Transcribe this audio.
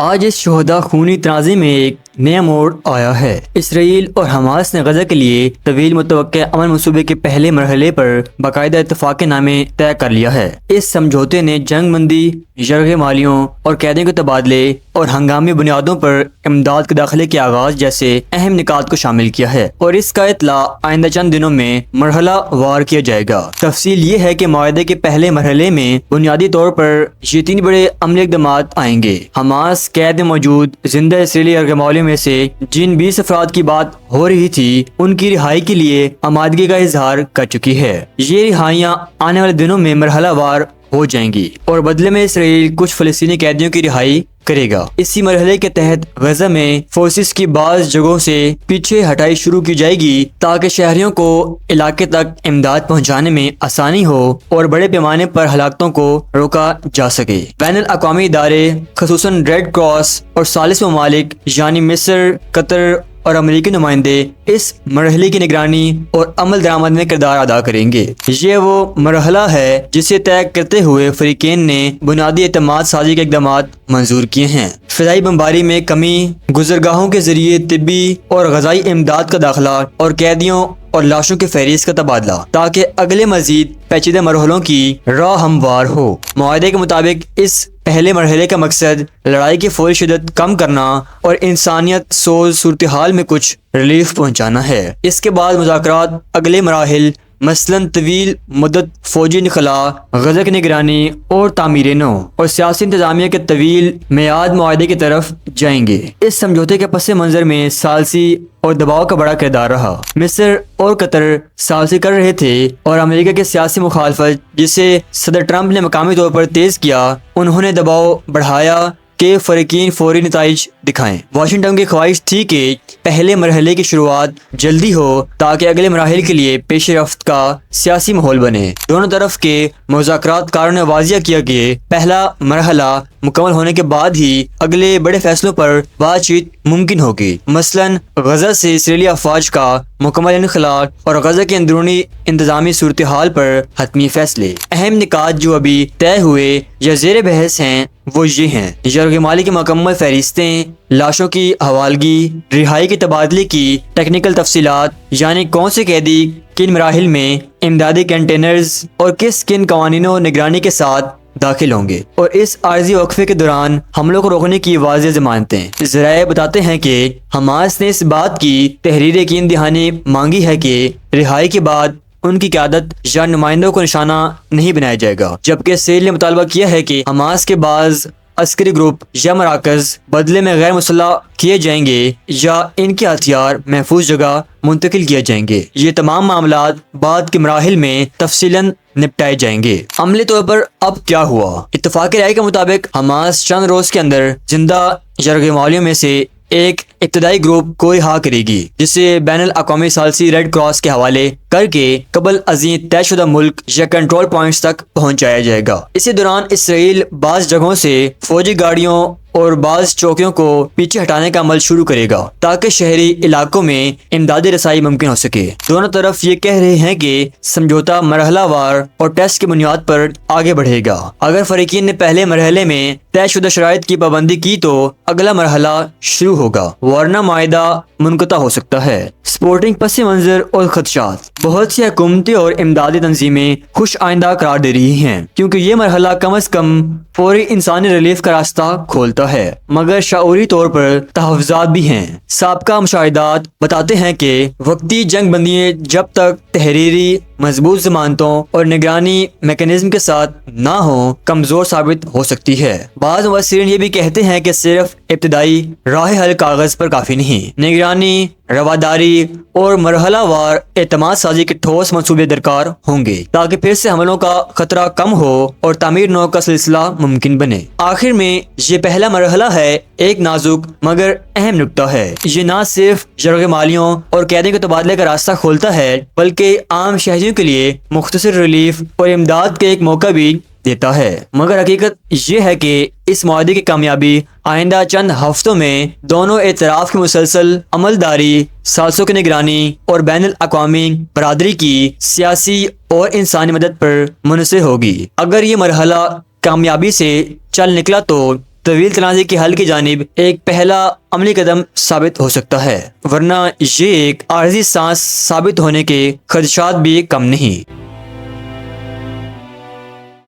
آج اس شہداء خونی تنازع میں ایک نیا موڑ آیا ہے۔ اسرائیل اور حماس نے غزہ کے لیے طویل متوقع امن منصوبے کے پہلے مرحلے پر باقاعدہ اتفاق نامے طے کر لیا ہے۔ اس سمجھوتے نے جنگ بندی، یرغمالیوں اور قیدیوں کے تبادلے اور ہنگامی بنیادوں پر امداد کے داخلے کے آغاز جیسے اہم نکات کو شامل کیا ہے، اور اس کا اطلاع آئندہ چند دنوں میں مرحلہ وار کیا جائے گا۔ تفصیل یہ ہے کہ معاہدے کے پہلے مرحلے میں بنیادی طور پر یہ 3 بڑے عملی اقدامات آئیں گے۔ حماس قید میں موجود زندہ اسرائیلی یرغمالیوں میں سے جن 20 افراد کی بات ہو رہی تھی ان کی رہائی کے لیے آمادگی کا اظہار کر چکی ہے۔ یہ رہائیاں آنے والے دنوں میں مرحلہ وار ہو جائیں گی اور بدلے میں اسرائیل کچھ فلسطینی قیدیوں کی رہائی کرے گا۔ اسی مرحلے کے تحت غزہ میں فورسز کی بعض جگہوں سے پیچھے ہٹائی شروع کی جائے گی تاکہ شہریوں کو علاقے تک امداد پہنچانے میں آسانی ہو اور بڑے پیمانے پر ہلاکتوں کو روکا جا سکے۔ بین الاقوامی ادارے خصوصاً ریڈ کراس اور ثالث ممالک یعنی مصر، قطر اور امریکی نمائندے اس مرحلے کی نگرانی اور عمل درآمد میں کردار ادا کریں گے۔ یہ وہ مرحلہ ہے جسے طے کرتے ہوئے فریقین نے بنیادی اعتماد سازی کے اقدامات منظور کیے ہیں۔ فضائی بمباری میں کمی، گزرگاہوں کے ذریعے طبی اور غذائی امداد کا داخلہ اور قیدیوں اور لاشوں کے فہرست کا تبادلہ تاکہ اگلے مزید پیچیدہ مرحلوں کی راہ ہموار ہو۔ معاہدے کے مطابق اس پہلے مرحلے کا مقصد لڑائی کی فوری شدت کم کرنا اور انسانیت سوز صورتحال میں کچھ ریلیف پہنچانا ہے۔ اس کے بعد مذاکرات اگلے مراحل مثلاً طویل مدت فوجی انخلاء، غزہ کی نگرانی اور تعمیر نو اور سیاسی انتظامیہ کے طویل میعاد معاہدے کی طرف جائیں گے۔ اس سمجھوتے کے پس منظر میں ثالثی اور دباؤ کا بڑا کردار رہا۔ مصر اور قطر ثالثی کر رہے تھے اور امریکہ کے سیاسی مخالفت جسے صدر ٹرمپ نے مقامی طور پر تیز کیا، انہوں نے دباؤ بڑھایا کہ فریقین فوری نتائج دکھائیں۔ واشنگٹن کی خواہش تھی کہ پہلے مرحلے کی شروعات جلدی ہو تاکہ اگلے مراحل کے لیے پیش رفت کا سیاسی ماحول بنے۔ دونوں طرف کے مذاکرات کاروں نے واضح کیا کہ پہلا مرحلہ مکمل ہونے کے بعد ہی اگلے بڑے فیصلوں پر بات چیت ممکن ہوگی، مثلاً غزہ سے اسرائیلی افواج کا مکمل انخلاء اور غزہ کے اندرونی انتظامی صورتحال پر حتمی فیصلے۔ اہم نکات جو ابھی طے ہوئے یا زیر بحث ہیں وہ یہ ہیں: یرغمالی کی مکمل فہرستیں، لاشوں کی حوالگی، رہائی کے تبادلے کی ٹیکنیکل تفصیلات یعنی کون سے قیدی کن مراحل میں امدادی کنٹینرز اور کن قوانینوں نگرانی کے ساتھ داخل ہوں گے، اور اس عارضی وقفے کے دوران حملوں کو روکنے کی واضح ضمانتیں۔ ذرائع بتاتے ہیں کہ حماس نے اس بات کی تحریر یقین دہانی مانگی ہے کہ رہائی کے بعد ان کی قیادت یا نمائندوں کو نشانہ نہیں بنایا جائے گا، جبکہ اسرائیل نے مطالبہ کیا ہے کہ حماس کے بعض عسکری گروپ یا مراکز بدلے میں غیر مسلح کیے جائیں گے یا ان کے ہتھیار محفوظ جگہ منتقل کیے جائیں گے۔ یہ تمام معاملات بعد کے مراحل میں تفصیلاً نپٹائے جائیں گے۔ عملی طور پر اب کیا ہوا؟ اتفاق رائے کے مطابق حماس چند روز کے اندر زندہ یرغمالیوں میں سے ایک ابتدائی گروپ کو رہا کرے گی جسے بین الاقوامی ثالثی ریڈ کراس کے حوالے کر کے قبل ازیں طے شدہ ملک یا کنٹرول پوائنٹس تک پہنچایا جائے گا۔ اسی دوران اسرائیل بعض جگہوں سے فوجی گاڑیوں اور بعض چوکیوں کو پیچھے ہٹانے کا عمل شروع کرے گا تاکہ شہری علاقوں میں امدادی رسائی ممکن ہو سکے۔ دونوں طرف یہ کہہ رہے ہیں کہ سمجھوتا مرحلہ وار اور ٹیسٹ کی بنیاد پر آگے بڑھے گا۔ اگر فریقین نے پہلے مرحلے میں طے شدہ شرائط کی پابندی کی تو اگلا مرحلہ شروع ہوگا، ورنہ معاہدہ منقطع ہو سکتا ہے۔ سپورٹنگ پس منظر اور خدشات: بہت سی حکومتی اور امدادی تنظیمیں خوش آئندہ قرار دے رہی ہیں کیونکہ یہ مرحلہ کم از کم فوری انسانی ریلیف کا راستہ کھولتا ہے، مگر شعوری طور پر تحفظات بھی ہیں۔ سابقہ مشاہدات بتاتے ہیں کہ وقتی جنگ بندیاں جب تک تحریری مضبوط ضمانتوں اور نگرانی میکانزم کے ساتھ نہ ہوں کمزور ثابت ہو سکتی ہے۔ بعض مبصرین یہ بھی کہتے ہیں کہ صرف ابتدائی راہ حل کاغذ پر کافی نہیں، نگرانی، رواداری اور مرحلہ وار اعتماد سازی کے ٹھوس منصوبے درکار ہوں گے تاکہ پھر سے حملوں کا خطرہ کم ہو اور تعمیر نو کا سلسلہ ممکن بنے۔ آخر میں یہ پہلا مرحلہ ہے ایک نازک مگر اہم نکتہ ہے۔ یہ نہ صرف یرغمالیوں اور قیدیوں کے تبادلے کا راستہ کھولتا ہے بلکہ عام شہریوں کے لیے مختصر ریلیف اور امداد کے ایک موقع بھی دیتا ہے۔ مگر حقیقت یہ ہے کہ اس معاہدے کی کامیابی آئندہ چند ہفتوں میں دونوں اطراف کی مسلسل عملداری، ثالثوں کی نگرانی اور بین الاقوامی برادری کی سیاسی اور انسانی مدد پر منحصر ہوگی۔ اگر یہ مرحلہ کامیابی سے چل نکلا تو طویل تنازع کے حل کی جانب ایک پہلا عملی قدم ثابت ہو سکتا ہے، ورنہ یہ ایک عارضی سانس ثابت ہونے کے خدشات بھی کم نہیں۔